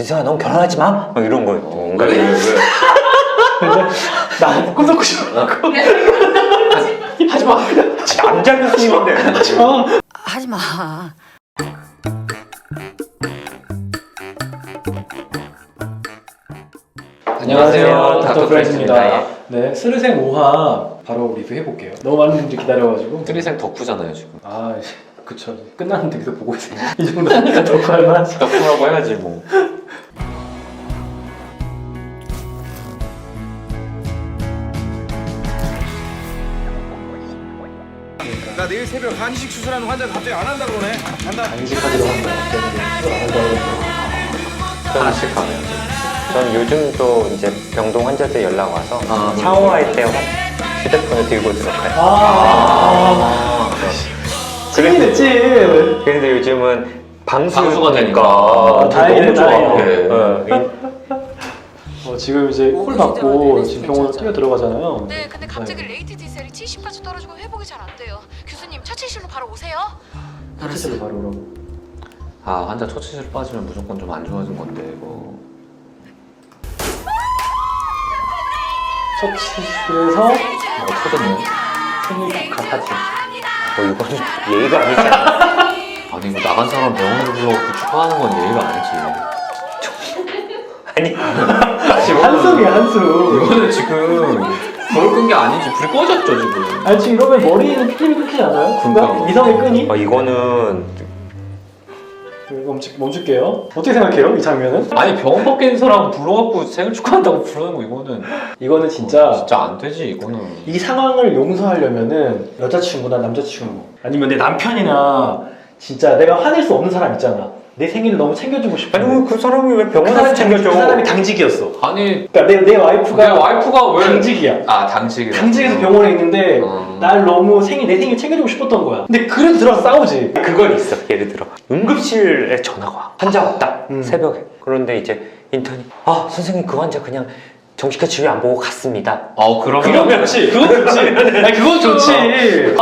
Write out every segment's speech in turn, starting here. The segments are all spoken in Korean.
진수야 넌 결혼하지 마? 막 이런 거예요. 뭔가 왜? 근데 나 꿈꾸고 싶어. 하지마. 남자 교수님인데. 하지마. 하지마. 안녕하세요, 닥터 프렌즈입니다. 프렌즈입니다. 네, 스르생 5화 바로 리뷰해볼게요. 너무 많은 분들이 기다려가지고. 트리생 덕후잖아요 지금. 아, 그쵸. 끝났는데 계속 보고 있어요. 이 정도 하니까 덕후 할 만하지. 덕후라고 해야지 뭐. 나 내일 새벽 한식 수술하는 환자가 갑자기 안 한다 그러네. 간다. 간직하기로 한다. 하나씩 가네요. 전 요즘 또 이제 병동 환자들 연락 와서 아, 샤워할 때 휴대폰을 들고 들어가요. 그게 됐지. 근데 요즘은 방수가 되니까. 다행이네, 너무 좋아. 다행이네. 네. 지금 이제 콜 받고 지금 병원으로 뛰어 들어가잖아요. 네, 근데 갑자기 레이트 디셀이 70까지 떨어지고 회복이 잘 안 돼요. 교수님, 처치실로 바로 오세요. 알았어요. 바로 오라고. 아 환자 처치실 빠지면 무조건 좀 안 좋아진 건데 이거. 처치실에서 터졌네. 생일 축하 파티. 이건 예의가 아니지 않아? 아니 이거 나간 사람 병원으로 불러갖고 축하하는 건 예의가 아니지. 아니 한숨이야, 한숨. 이거는 지금 불을 끈 게 아니지. 불이 꺼졌죠 지금. 아니 지금 이러면 머리는 피임이 끊기지 않아요? 그러니까. 이성의 끈이? 이거는 멈출게요. 어떻게 생각해요? 이 장면은? 아니 병원 밖에 있는 사람 불러갖고 생일 축하한다고 부르는 거 이거는 이거는 진짜 진짜 안 되지 이거는. 이 상황을 용서하려면은 여자친구나 남자친구 아니면 내 남편이나 진짜 내가 화낼 수 없는 사람 있잖아. 내 생일을 너무 챙겨주고 싶어. 아니 그 사람이 왜 병원에서 챙겨줘? 그 사람이 당직이었어. 아니 그러니까 내 와이프가 내 와이프가 왜 당직이야. 아 당직이 당직에서 병원에 있는데 날 너무 내 생일 챙겨주고 싶었던 거야. 근데 그래도 들어서 싸우지. 그건 있어. 예를 들어 응급실에 전화가 와. 환자 왔다. 새벽에. 그런데 이제 인턴이 선생님 그 환자 그냥 정식과 치료 안 보고 갔습니다. 그러면 좋지. 그건 좋지. 아니 그건 좋지.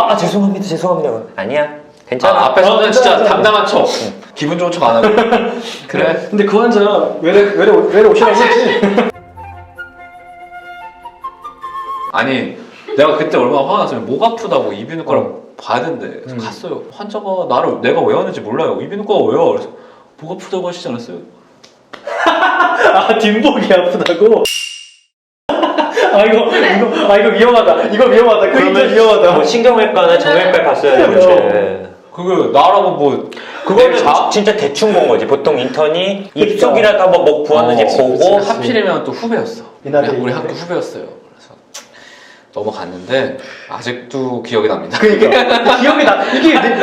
죄송합니다. 아니야. 괜찮아. 앞에서는 진짜 괜찮아. 담담한 척 기분 좋은 척 안 하고 그래. 근데 그 환자 외래 오시라고 했지. 아니 내가 그때 얼마나 화가 났으면 목 아프다고 이비인후과를 봐야 된대. 그래서 갔어요. 환자가 내가 왜 왔는지 몰라요. 이비인후과가 왜요? 그래서 목 아프다고 하시지 않았어요? 뒷목이 아프다고? 이거 위험하다. 이거 위험하다. 그 인턴 위험하다. 뭐 신경외과나 정형외과에 갔어야 되는데. 그거 나라고 뭐 그거는 진짜 대충 본 거지. 보통 인턴이 입속이라도 한번 목 부었는지 보고. 하필이면 또 후배였어. 이날에 우리 학교 후배였어요. 그래서 넘어갔는데 아직도 기억이 납니다. 그러니까 기억이 나.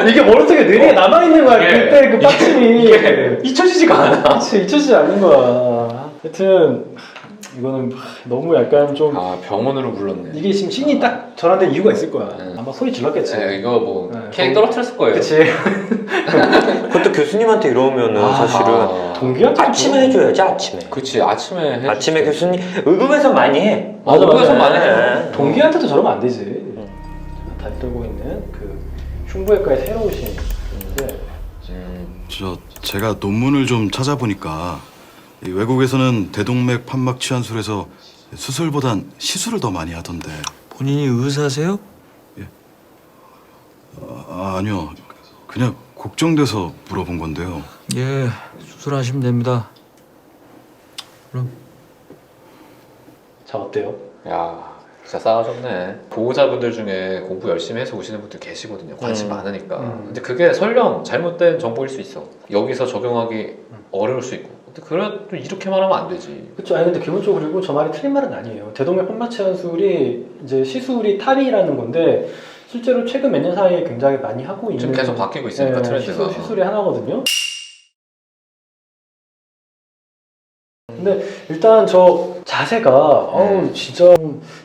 이게 머릿속에 뇌리에 남아 있는 거야. 이게- 그때 그 빠짐이 이게 잊혀지지가 않아. 그치, 잊혀지지 않는 거야. 하여튼 이거는 너무 약간 좀 아 병원으로 불렀네. 이게 지금 신이 딱 전환된 이유가 있을 거야. 아마 소리 질렀겠지. 네, 이거 뭐 네, 케이크 떨어뜨렸을 거예요. 그치. 그것도 교수님한테 이러면은 사실은 동기한테 아침에 해줘야지. 아침에. 그치 아침에 해주지. 아침에 교수님 의금에서 많이 해. 맞아. 의료에서 많이 해. 동기한테도 저러면 안 되지. 다 들고 있는 그 흉부외과에 새로 오신 분인데 제가 논문을 좀 찾아보니까 이 외국에서는 대동맥 판막 치환술에서 수술보단 시술을 더 많이 하던데. 본인이 의사세요? 아니요, 그냥 걱정돼서 물어본 건데요. 예, 수술하시면 됩니다. 자 어때요? 야 진짜 싸가졌네. 보호자분들 중에 공부 열심히 해서 오시는 분들 계시거든요. 관심 많으니까. 근데 그게 설령 잘못된 정보일 수 있어. 여기서 적용하기 어려울 수 있고. 근데 그래도 이렇게 말하면 안 되지. 그렇죠. 아니 근데 기본적으로 그리고 저 말이 틀린 말은 아니에요. 대동맥 판막 치환술이 이제 시술이 탑이라는 건데 실제로 최근 몇 년 사이에 굉장히 많이 하고 있는 지금 계속 바뀌고 있으니까 트렌드가. 시술의 하나거든요. 근데 일단 저 자세가 진짜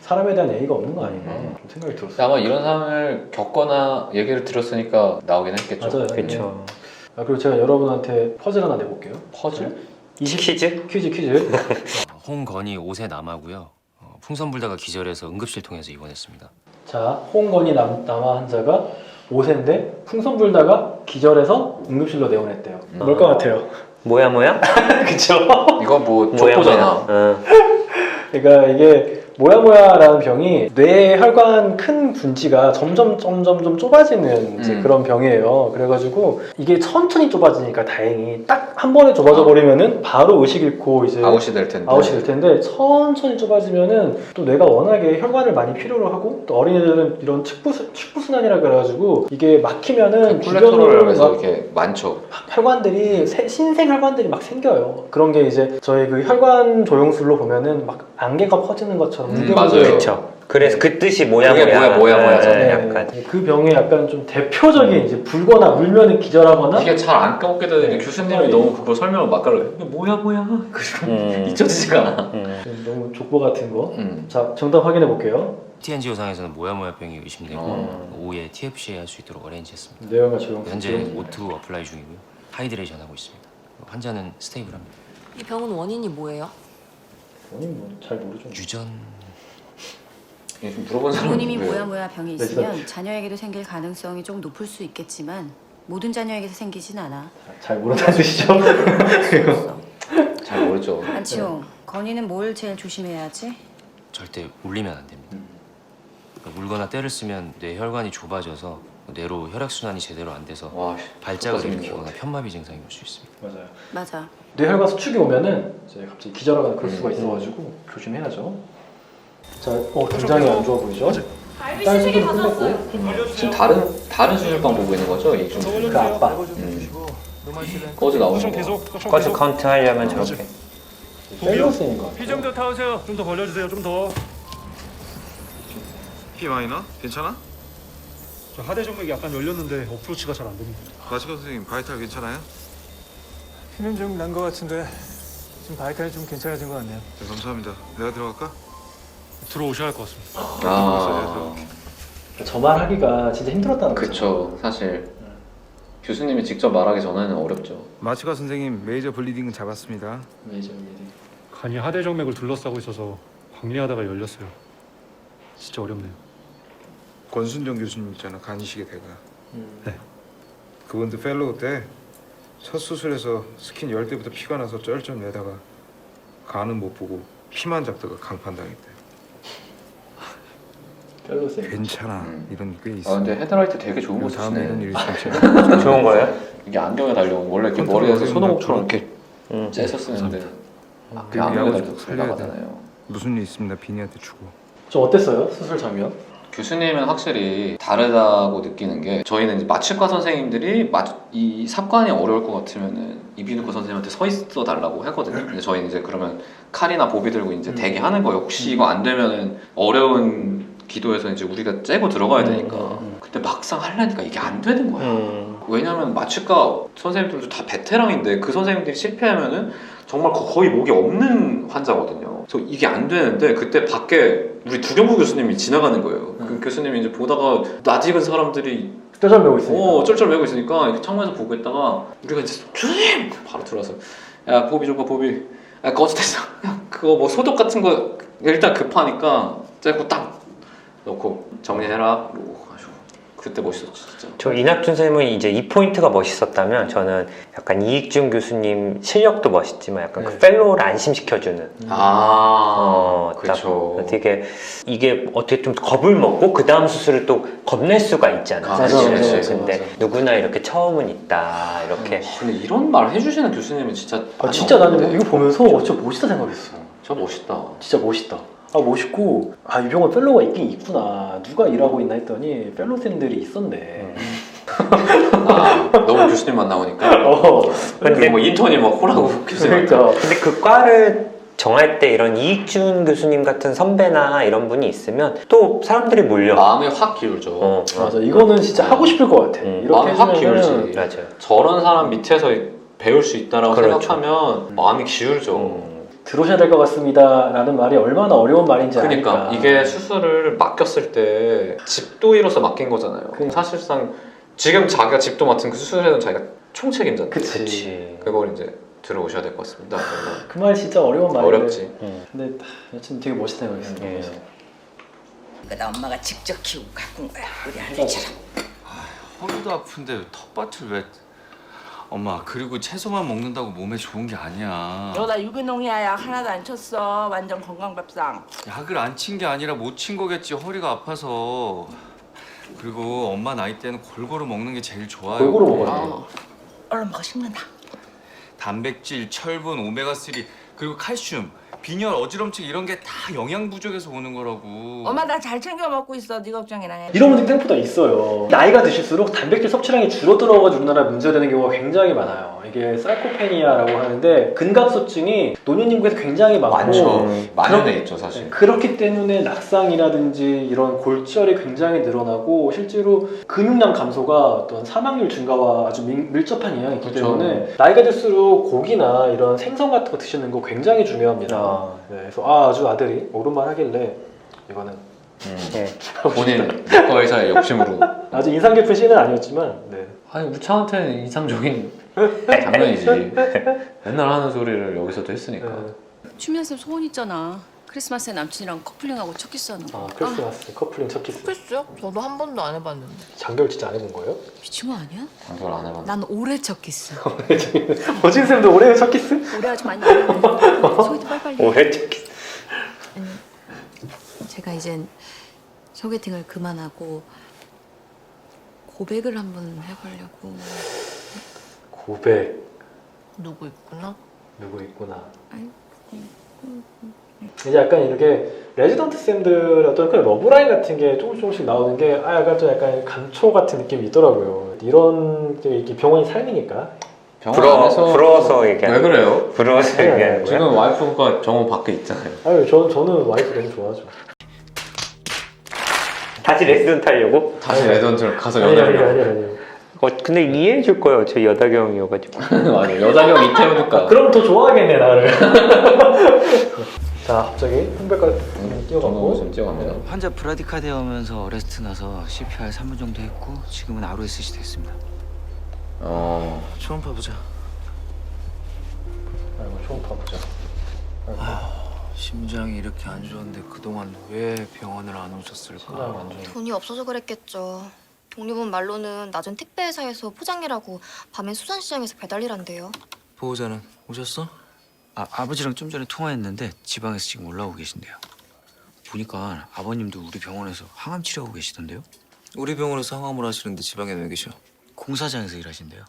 사람에 대한 예의가 없는 거 아닌가 좀 생각이 들었어요. 아마 이런 상황을 겪거나 얘기를 들었으니까 나오긴 했겠죠. 맞아요. 그렇죠. 그리고 제가 여러분한테 퍼즐 하나 내볼게요. 퍼즐? 퀴즈? 퀴즈. 홍건희 5세 남아고요. 풍선 불다가 기절해서 응급실 통해서 입원했습니다. 자, 홍건희 남아 환자가 5세인데 풍선 불다가 기절해서 응급실로 내원했대요. 뭘 것 같아요? 뭐야? 그쵸? 이거 뭐 뭐야? 족보잖아. 그러니까 이게 뭐야라는 병이 뇌 혈관 큰 분지가 점점 좁아지는 이제 그런 병이에요. 그래가지고 이게 천천히 좁아지니까 다행히 딱 한 번에 좁아져 버리면은 바로 의식 잃고 이제 아웃이 될 텐데. 아웃이 될 텐데 천천히 좁아지면은 또 뇌가 워낙에 혈관을 많이 필요로 하고 또 어린애들은 이런 축부순환이라 그래가지고 이게 막히면은 콜레스테롤에서 막 이렇게 많죠. 혈관들이 신생 혈관들이 막 생겨요. 그런 게 이제 저희 그 혈관 조영술로 보면은 막 안개가 퍼지는 것처럼 맞아요. 그렇죠. 그래서 그 뜻이 뭐야? 그게 뭐야잖아요. 네, 약간 그 병의 약간 좀 대표적인 이제 불거나 울면은 기절하거나 이게 잘 안 깨닫게 되는 게 교수님이 네. 너무 그걸 설명을 막가려. 이게 뭐야? 그리고 잊혀지지가 않아. 너무 족보 같은 거. 음. 자, 정답 확인해 볼게요. TNG 요상에서는 모야모야병이 의심되고 오후에 TFC에 할 수 있도록 어레인지했습니다. 내용과 조영술. 현재 O2 어플라이 중이고요. 하이드레이션 하고 있습니다. 환자는 스테이블합니다. 이 병은 원인이 뭐예요? 본인 뭐잘 모르죠. 유전 이게 좀 물어본 사람이 부모님이 누구예요? 모야모야 병이 네, 있으면 자녀에게도 생길 가능성이 좀 높을 수 있겠지만 모든 자녀에게서 생기진 않아. 잘 모른다는 뜻이죠. 잘 모르죠. 안치홍, 건이는 뭘 제일 조심해야 하지? 절대 울리면 안 됩니다. 그러니까 울거나 때를 쓰면 뇌 혈관이 좁아져서 뇌로 혈액순환이 제대로 안 돼서 와, 발작을 똑같은 일으키거나 것 같아. 편마비 증상이 올 수 있습니다. 맞아요. 맞아. 뇌혈관 수축이 오면은 이제 갑자기 기절하거나 그럴 수가 있어가지고 조심해야죠. 자, 굉장히 안 좋아 보이죠? 딸 수술 끝냈고 지금 다른 수술방 보고 있는 거죠? 이 좀. 그 아빠 꺼져 나오는 거. 커즈 카운트 하려면 저렇게 펠로스인 것 같아요. 피 좀 더 타오세요. 좀 더 벌려주세요. 좀 더. 피 많이 나? 괜찮아? 저 하대 정맥이 약간 열렸는데 어프로치가 잘 안 됩니다. 마치카 선생님 바이탈 괜찮아요? 피는 좀 난 것 같은데 지금 바이탈이 좀 괜찮아진 것 같네요. 네, 감사합니다. 내가 들어갈까? 들어오셔야 할 것 같습니다. 아, 저 말하기가 진짜 힘들었다는 거죠. 그쵸. 사실 교수님이 직접 말하기 전에는 어렵죠. 마치카 선생님 메이저 블리딩은 잡았습니다. 메이저 미디. 간이 하대 정맥을 둘러싸고 있어서 광리하다가 열렸어요. 진짜 어렵네요. 권순정 교수님 있잖아, 간이식의 대가. 네. 그분도 펠로우 때 첫 수술에서 스킨 열 때부터 피가 나서 쩔쩔 매다가 간은 못 보고 피만 잡다가 강판당했대. 펠로스. 괜찮아. 이런 게 있어. 아 근데 헤드라이트 되게 좋은 거 다음에 이런 쓰시네. 일이 있으면 좋은 거예요? 이게 안경에 달려온 원래 이렇게 컨트롤 머리에서 어려운 손오공처럼 날 이렇게 째서 쓰는데 그 그 안경에 야구 달려서 살려야 돼. 나가잖아요. 무슨 일 있으면 나 비니한테 주고. 좀 어땠어요? 수술 장면? 교수님은 확실히 다르다고 느끼는 게 저희는 이제 마취과 선생님들이 이 삽관이 어려울 것 같으면은 이비인후과 선생님한테 서 있어 달라고 하거든요. 근데 저희는 이제 그러면 칼이나 보비 들고 이제 대기하는 거예요. 혹시 이거 안 되면은 어려운 기도에서 이제 우리가 째고 들어가야 되니까. 근데 막상 하려니까 이게 안 되는 거야. 왜냐면 마취과 선생님들도 다 베테랑인데 그 선생님들이 실패하면은 정말 거의 목이 없는 환자거든요. 그래서 이게 안 되는데 그때 밖에 우리 두경구 교수님이 지나가는 거예요. 그 교수님이 이제 보다가 낯익은 사람들이 뼈절 메고 있으니까. 쩔쩔 매고 있으니까 이렇게 창문에서 보고 있다가 우리가 이제 교수님 바로 들어와서 야 보비 좀 봐 보비. 야 꺼졌어. 그거 뭐 소독 같은 거 일단 급하니까 째고 딱 넣고 정리해라. 그러고 가지고 그때 멋있었지 진짜. 저 이낙준 선생님은 이제 이 포인트가 멋있었다면 저는 약간 이익준 교수님 실력도 멋있지만 약간 그 펠로우를 안심시켜주는 그렇죠. 되게 이게 어떻게 좀 겁을 먹고 그 다음 수술을 또 겁낼 수가 있잖아. 맞아, 사실은. 그치, 근데 맞아. 누구나 이렇게 처음은 있다 이렇게. 근데 이런 말 해주시는 교수님은 진짜 진짜 나는 이거 보면서 진짜 멋있다 생각했어. 저 멋있다. 진짜 멋있다. 멋있고 이 병원 펠로우가 있긴 있구나. 누가 일하고 있나 했더니 펠로우생들이 있었네. 너무 교수님만 나오니까. 근데 뭐 인턴이 막 호라고 교수님. 그러니까 근데 그 과를 정할 때 이런 이익준 교수님 같은 선배나 이런 분이 있으면 또 사람들이 몰려. 마음이 확 기울죠. 맞아. 이거는 진짜 하고 싶을 것 같아. 이렇게 마음이 확 해주면은 기울지. 맞아요. 저런 사람 밑에서 배울 수 있다라고 그렇죠. 생각하면 마음이 기울죠. 들어오셔야 될 것 같습니다 라는 말이 얼마나 어려운 말인지 그러니까 아니까. 이게 수술을 맡겼을 때 집도의로서 맡긴 거잖아요. 사실상 지금 자기가 집도 맡은 그 수술에는 자기가 총책임자인데 그치. 그걸 이제 들어오셔야 될 것 같습니다. 그 말 진짜 어려운 말인데. 어렵지. 근데 여튼 되게 멋있다 생각했어. 나 엄마가 직접 키우고 가꾼 거야. 우리 할머니처럼. 허리도 아픈데 텃밭을 왜... 엄마 그리고 채소만 먹는다고 몸에 좋은 게 아니야. 너 나 유기농이야. 약 하나도 안 쳤어. 완전 건강밥상. 약을 안 친 게 아니라 못 친 거겠지. 허리가 아파서. 그리고 엄마 나이 때는 골고루 먹는 게 제일 좋아요. 골고루 먹어요. 얼른 먹어 식는다. 단백질, 철분, 오메가3 그리고 칼슘, 빈혈, 어지럼증 이런 게 다 영양 부족에서 오는 거라고. 엄마 나 잘 챙겨 먹고 있어. 네 걱정이나 해. 이런 분들이 생각보다 있어요. 나이가 드실수록 단백질 섭취량이 줄어들어가지고 우리나라 문제가 되는 경우가 굉장히 많아요. 이게 사이코페니아라고 하는데 근감소증이 노년 인구에서 굉장히 많고 만연해 있죠 사실. 그렇기 때문에 낙상이라든지 이런 골절이 굉장히 늘어나고 실제로 근육량 감소가 어떤 사망률 증가와 아주 밀접한 영향이 있기 그렇죠. 때문에 나이가 들수록 고기나 이런 생선 같은 거 드시는 거 굉장히 중요합니다. 네, 그래서 아주 아들이 오른말 하길래 이거는 본인 내과 의사의 욕심으로. 아주 인상 깊은 시는 아니었지만 네. 아니 우차한테는 이상적인 장면이지. 맨날 하는 소리를 여기서도 했으니까. 추미애 쌤 소원 있잖아. 크리스마스에 남친이랑 커플링하고 첫 키스하는 거. 크리스마스 커플링 첫 키스. 글쎄요? 저도 한 번도 안 해봤는데. 장결 진짜 안 해본 거예요? 미친 거 아니야? 장소를 안 해봤는데. 난 올해 첫 키스. 어진 쌤도 올해 첫 키스? 올해 아주 많이 안 했는데. 소개팅 빨리빨리. 올해 첫 키스. 제가 이젠 소개팅을 그만하고 고백을 한번 해보려고. 고백. 누구 있구나? 누구 있구나. 아이, 이제 약간 이렇게 레지던트 쌤들 어떤 그런 러브라인 같은 게 조금씩 나오는 게 약간 좀 약간 감초 같은 느낌이 있더라고요. 이런 게 이게 병원이 삶이니까. 부러워서 얘기하는 왜 그래요? 부러워서 얘기하는 거야? 지금 와이프가 정원 밖에 있잖아요. 아유 저는 와이프 너무 좋아하죠. 다시 레슨 타려고? 다시 레전드를 가서 아니. 연애를. 근데 이해해 줄 거예요. 저 여다경이어가지고. 맞아. 여자경 이태우니까. 그럼 더 좋아하겠네 나를. 자 갑자기 흑백까지 뛰어가고 지금 뛰어갑니다. 환자 브라디카디아 오면서 어레스트 나서 CPR 3분 정도 했고 지금은 ROSC 됐습니다. 초음파 보자. 아이고 초음파 보자. 심장이 이렇게 안 좋은데 그동안 왜 병원을 안 오셨을까? 돈이 없어서 그랬겠죠. 독립은 말로는 낮은 택배 회사에서 포장이라고 밤엔 수산시장에서 배달일한대요. 보호자는 오셨어? 아버지랑 좀 전에 통화했는데 지방에서 지금 올라오고 계신데요. 보니까 아버님도 우리 병원에서 항암 치료하고 계시던데요? 우리 병원에서 항암을 하시는데 지방에 왜 계셔? 공사장에서 일하신대요.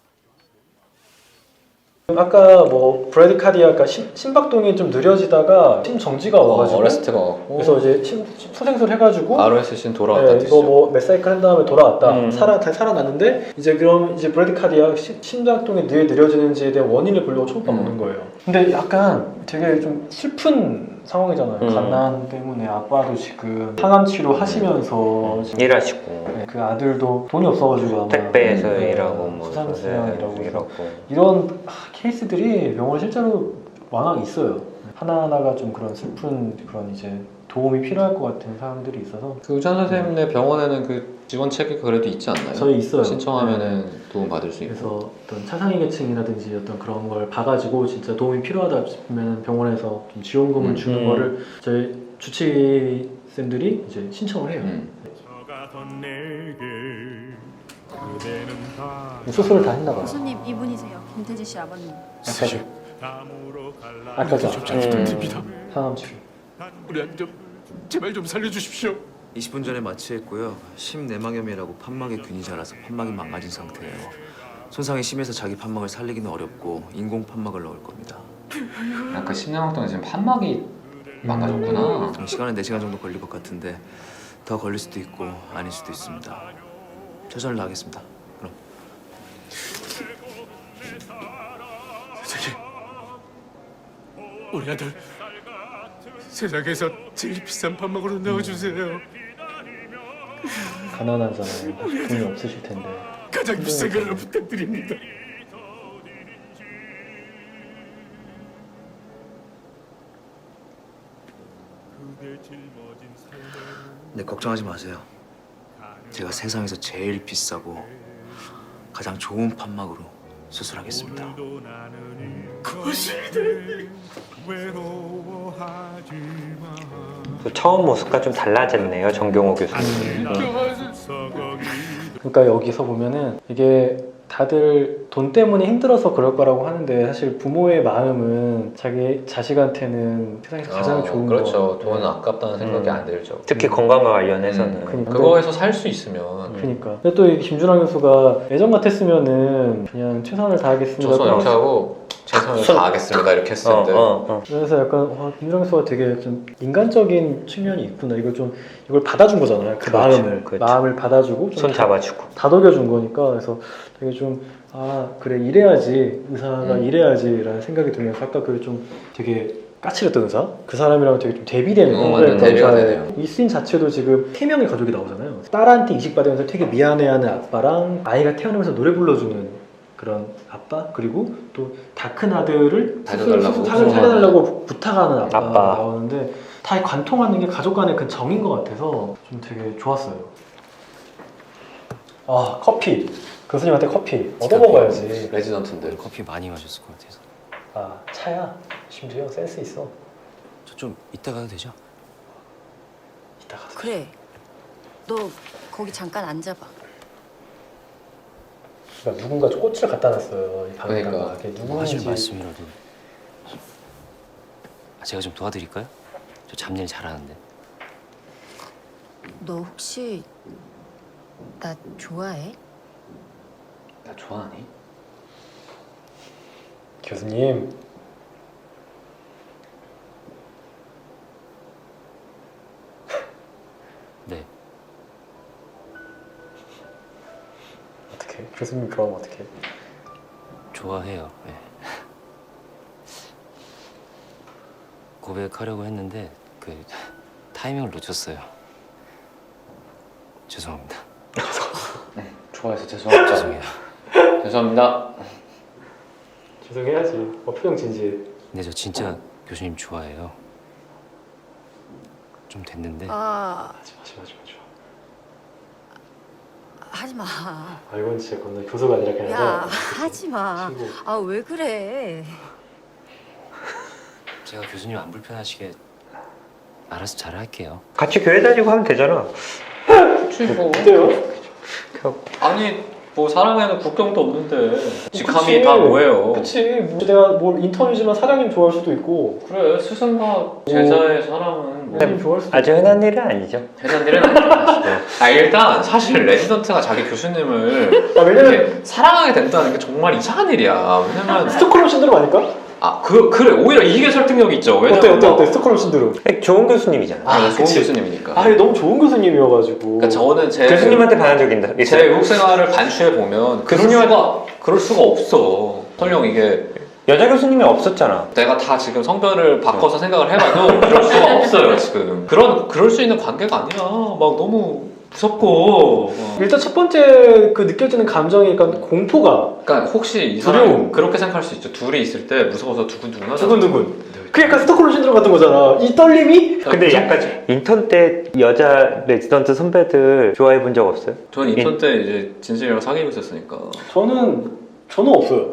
아까 뭐 브라디카디아가 심박동이 좀 느려지다가 심정지가 와가지고 어레스트가 왔고. 그래서 이제 소생술 해가지고 ROSC는 돌아왔다. 네, 이거 뭐 몇 사이클 한 다음에 돌아왔다. 살아났는데 이제 그럼 이제 브라디카디아 심장동이 왜 느려지는지에 대한 원인을 보려고 초음파 보는 거예요. 근데 약간 되게 좀 슬픈 상황이잖아요. 갓난 때문에 아빠도 지금 항암 치료 하시면서 지금 일하시고 네, 그 아들도 돈이 없어가지고 아마 택배에서 일하고 뭐 수산시장 일하고 일하고. 이런 케이스들이 병원에 실제로 워낙 있어요. 하나하나가 좀 그런 슬픈 그런 이제 도움이 필요할 것 같은 사람들이 있어서. 그 의사 선생님네 병원에는 그 지원 체계가 그래도 있지 않나요? 저희 있어요. 신청하면은 도움 받을 수 있고. 그래서 어떤 차상위 계층이라든지 어떤 그런 걸 봐가지고 진짜 도움이 필요하다 싶으면 병원에서 좀 지원금을 주는 거를 저희 주치의 쌤들이 이제 신청을 해요. 수술을 다 했나 봐요. 교수님 이분이세요. 김태지 씨 아버님. 아까 전 항암 치료. 우리한테 좀 제발 좀 살려주십시오. 20분 전에 마취했고요. 심내막염이라고 판막에 균이 자라서 판막이 망가진 상태예요. 손상이 심해서 자기 판막을 살리기는 어렵고 인공 판막을 넣을 겁니다. 아까 심장막동에 지금 판막이 망가졌구나. 시간은 4시간 정도 걸릴 것 같은데 더 걸릴 수도 있고 아닐 수도 있습니다. 최선을 다하겠습니다. 그럼. 선생님, 우리 아들 세상에서 제일 비싼 판막으로 넣어주세요. 가난하잖아요. 돈이 없으실 텐데. 가장 비싼 걸로 부탁드립니다. 네, 걱정하지 마세요. 제가 세상에서 제일 비싸고 가장 좋은 판막으로 수술하겠습니다. 처음 모습과 좀 달라졌네요, 정경호 교수님. 그러니까 여기서 보면은 이게 다들 돈 때문에 힘들어서 그럴 거라고 하는데 사실 부모의 마음은 자기 자식한테는 세상에서 가장 좋은 거. 그렇죠. 돈은 아깝다는 생각이 안 들죠. 특히 건강과 관련해서는. 그러니까. 그거에서 살 수 있으면 그러니까. 근데 또 이 김준환 교수가 예전 같았으면은 그냥 최선을 다하겠습니다. 조선 이렇게 하고 최선을 다하겠습니다 이렇게 했을 텐데. 그래서 약간 와, 김준환 교수가 되게 좀 인간적인 측면이 있구나. 이걸 받아준 거잖아요. 그 마음을 마음을 받아주고 좀 손 잡아주고 다독여준 거니까. 그래서 되게 좀 아 그래 이래야지 의사가 이래야지라는 생각이 들면서 아까 그 좀 되게 까칠했던 의사 그 사람이랑 되게 좀 대비되는 완전 대비가 되네요. 이 씬 자체도 지금 3명의 가족이 나오잖아요. 딸한테 이식받으면서 되게 미안해하는 아빠랑 아이가 태어나면서 노래 불러주는 그런 아빠 그리고 또 다 큰 아들을 살려달라고 부탁하는 아빠가 나오는데 다 관통하는 게 가족 간의 그 정인 것 같아서 좀 되게 좋았어요. 아 커피 교수님한테 커피 얻어먹어야지. 레지던트인데 커피 많이 마셨을 것 같아서. 아 차야 심지어 센스 있어. 저 좀 이따 가도 되죠? 이따 가서. 그래. 너 거기 잠깐 앉아봐. 그러니까 누군가 꽃을 갖다 놨어요. 이 방에다가. 그러니까. 그게 뭐 하실 누구인지. 말씀이라도. 제가 좀 도와드릴까요? 저 잡일 잘하는데. 너 혹시 나 좋아해? 나 좋아하니? 교수님. 네. 어떻게? 교수님 그럼 어떻게? 좋아해요. 네. 고백하려고 했는데 그 타이밍을 놓쳤어요. 죄송합니다. 좋아해서 죄송합니다. 죄송해요. 죄송합니다. 죄송해야지. 표정 진지해. 근데 저 진짜 교수님 좋아해요. 좀 됐는데. 하지 마. 하지 마. 아 이건 진짜 건너 교수가 아니라 그냥 야, 하지 마. 친구. 아, 왜 그래? 제가 교수님 안 불편하시게 알아서 잘할게요. 같이 교회 다니고 하면 되잖아. 그치 뭐. 어때요? 아니 뭐 사랑에는 국경도 없는데 직함이 그치. 다 뭐예요? 그치. 뭐 내가 뭘 인턴이지만 사장님 좋아할 수도 있고. 그래 스승과 제자의 사랑은 뭐 교수님 좋아할 수도 아주 흔한 일은 아니죠. 대단한 일은 아니에요. 일단 사실 레지던트가 자기 교수님을 아, 왜냐면 이렇게 사랑하게 된다는 게 정말 이상한 일이야. 왜냐면 스톡홀름 신드롬 아닐까? 그래 오히려 이게 설득력이 있죠. 왜냐면 어때? 스톡홀름 신드롬. 좋은 교수님이잖아. 좋은 그치. 교수님이니까. 아, 너무 좋은 교수님이어가지고. 그러니까 저는 교수님한테 반한 적 있다. 제 외국 생활을 반추해 보면 그럴 수가 없어. 설령 이게 여자 교수님이 없었잖아. 내가 다 지금 성별을 바꿔서 생각을 해봐도 그럴 수가 없어요 지금. 그럴 수 있는 관계가 아니야. 막 너무 무섭고. 일단 첫 번째 그 느껴지는 감정이 약간 공포가. 그러니까 혹시 이 사람 그렇게 생각할 수 있죠. 둘이 있을 때 무서워서 두근두근하잖아. 두근두근. 그게 약간 스톡홀름 신드롬 같은 거잖아. 이 떨림이? 근데 약간 인턴 때 여자 레지던트 선배들 좋아해 본 적 없어요? 저는 인턴 때 이제 진실이랑 사귀고 있었으니까. 저는 없어요.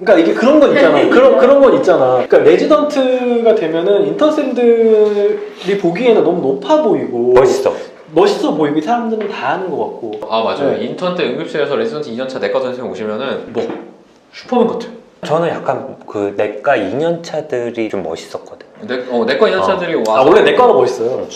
그러니까 이게 그런 건 있잖아. 그런 건 있잖아. 그러니까 레지던트가 되면은 인턴생들이 보기에는 너무 높아 보이고 멋있어 보이고 사람들은 다 아는 것 같고. 맞아요. 네. 인턴 때 응급실에서 레지던트 2년차 내과 선생님 오시면은 뭐 슈퍼맨 같아요. 저는 약간 그 내과 2년차들이 좀 멋있었거든. 내과 2년차들이 와서 원래 내과가 멋있어요.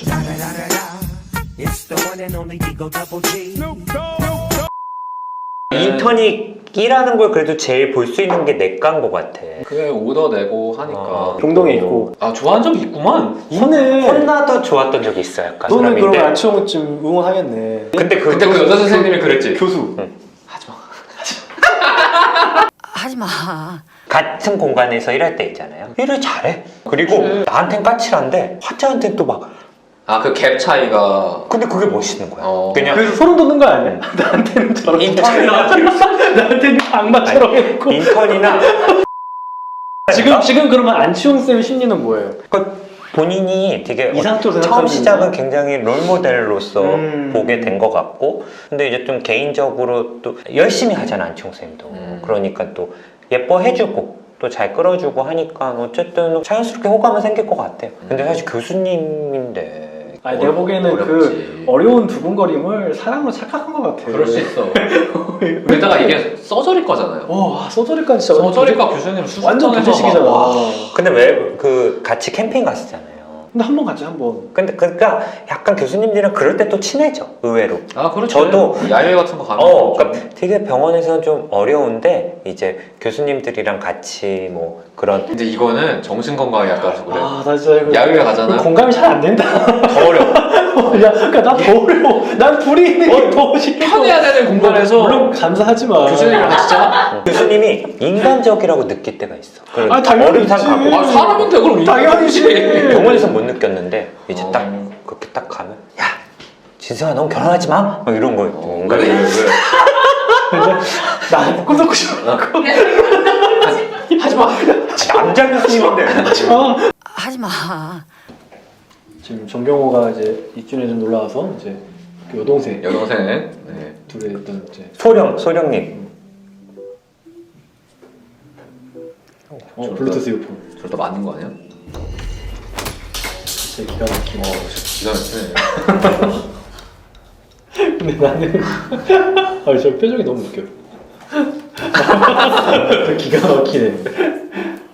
인턴이 끼라는 걸 그래도 제일 볼 수 있는 게 내과인 것 같아. 그게 오더 내고 하니까 동동에 있고. 좋아한 적이 있구만. 있네. 혼나도 좋았던 적이 있어 약간. 너는 사람인데. 그러면 안치홍 좀 응원하겠네. 근데 그 여자 선생님이 그랬지. 교수. 하지마. 하지 마. 같은 공간에서 일할 때 있잖아요. 일을 잘해. 그리고 나한텐 까칠한데 화자한텐 또 막. 그 갭 차이가. 근데 그게 멋있는 거야. 그냥 그래서 소름 돋는 거 아니야? 나한테는 저렇게. 나한테는 악마처럼 했고. 인턴이나 지금 그러면 안치홍 쌤 심리는 뭐예요? 그러니까 본인이 되게 이상적으로 처음 생각하는 시작은 굉장히 롤모델로서 음. 보게 된 것 같고, 근데 이제 좀 개인적으로 또 열심히 하잖아 안치홍 쌤도. 그러니까 또 예뻐해주고 또 잘 끌어주고 하니까 어쨌든 자연스럽게 호감은 생길 것 같아요. 근데 사실 교수님인데 아니 내가 보기에는 어렵지. 그 어려운 두근거림을 사랑으로 착각한 것 같아. 그럴 수 있어. 게다가 이게 서저리 거잖아요. 서저리까지 진짜 서저리과 교수님 완전 수습장에서 교재식이잖아. 막, 와. 근데 왜 그 같이 캠핑 갔었잖아요. 근데 한 번 갔지 한 번. 근데 그러니까 약간 교수님들이랑 그럴 때 또 친해져 의외로. 아 그렇죠. 저도 야외 같은 거 가면 그러니까 되게 병원에서는 좀 어려운데 이제 교수님들이랑 같이 뭐 그런. 근데 이거는 정신건강에 약간서 그래. 나 진짜 이거 야외에 가잖아. 공감이 잘 안 된다. 더 어려워. 야, 그러니까 나 더 어려워. 난 둘이 있는 게 더 싫어. 편해야 되는 공간에서 물론 감사하지만 교수님이랑 같이 자? 교수님이 인간적이라고 느낄 때가 있어. 아, 당연히 어림상 있지. 가고. 아 사람인데 그럼 당연히지. 병원에서 못 느꼈는데 이제 딱 그렇게 딱 가면 야 진승아 넌 결혼하지 마. 막 이런 거예요. 뭔가 그래. 나 묶음 놓고 싶어. 하지마. 남자 교수님인데. 하지 마. 지금 정경호가 이제 이준에 좀 놀러 와서 이제 그 여동생 네. 둘이 있던 이제 소령님. 블루투스 이어폰. 저다 맞는 거 아니야? 진짜 기가 막히네. 기가 막히네. 근데 나는 저 표정이 너무 웃겨. 기가 막히네.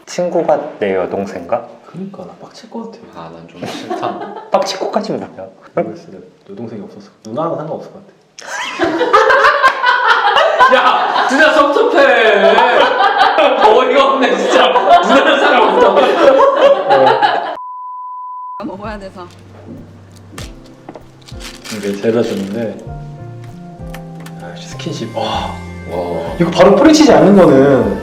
친구가 내 여동생가? 그러니까 나 빡칠 것 같아. 아 난 좀 싫다. 빡칠 것까지 뭐야? 모르겠어. 여동생이 없어서 누나는 상관없을 것 같아. 야 진짜 섭섭해. 어이가 없네 진짜. 누나는 사람 없다. 먹어야 돼서. 이게 데려다 줬는데 스킨십. 와. 이거 바로 뿌리치지 않는 거는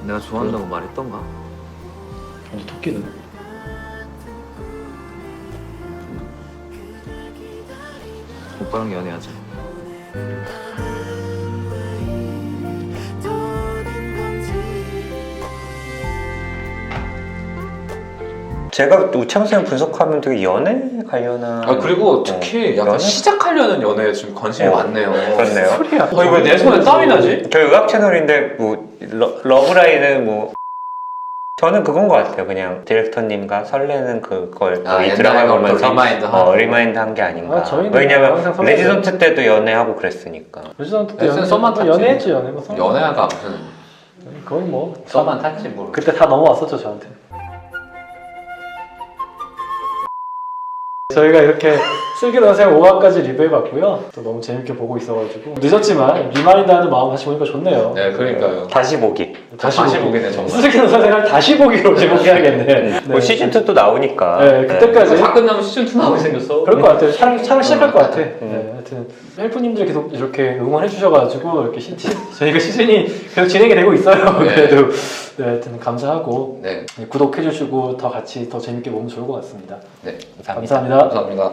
내가 좋아한다고 말했던가? 근데 토끼는 오빠랑 연애하자. 제가 우창 쌤 분석하면 되게 연애 관련한. 아 그리고 특히 약간 연애? 시작하려는 연애에 지금 관심이 많네요. 그렇네요. 소리야. 이거 왜 내 손에 땀이 나지? 저희 의학 채널인데 뭐 러브라인은 뭐 저는 그건 것 같아요. 그냥 디렉터님과 설레는 그걸 거의 옛날에 드라마 뭐 보면서 리마인드 하고. 리마인드 한 게 아닌가. 저희는 왜냐면 항상 설레죠. 레지던트 때도 연애하고 그랬으니까. 레지던트 때 레지던트 썸만 탔지. 연애했지 연애 뭐 썸. 연애가 무슨 거의 뭐 썸만 탔지 뭐. 그때 다 넘어왔었죠 저한테. 저희가 이렇게 슬기로운 생활 5화까지 리뷰해봤고요. 또 너무 재밌게 보고 있어가지고 늦었지만 리마인드하는 마음 다시 보니까 좋네요. 네 그러니까요. 다시 보기. 다시 보기네 정말. 슬기로운 생활 다시 보기로 제목해야겠네. 뭐 시즌 2또 나오니까. 네, 그때까지 다 끝나면 시즌 2 나오게 생겼어. 그럴 것 같아요. 촬영 시작할 것 같아. 네, 하여튼 헬프님들 계속 이렇게 응원해 주셔가지고 이렇게 저희가 시즌이 계속 진행이 되고 있어요. 네. 그래도 네, 하여튼 감사하고 네. 구독해 주시고 더 같이 더 재밌게 보면 좋을 것 같습니다. 네. 감사합니다. 감사합니다.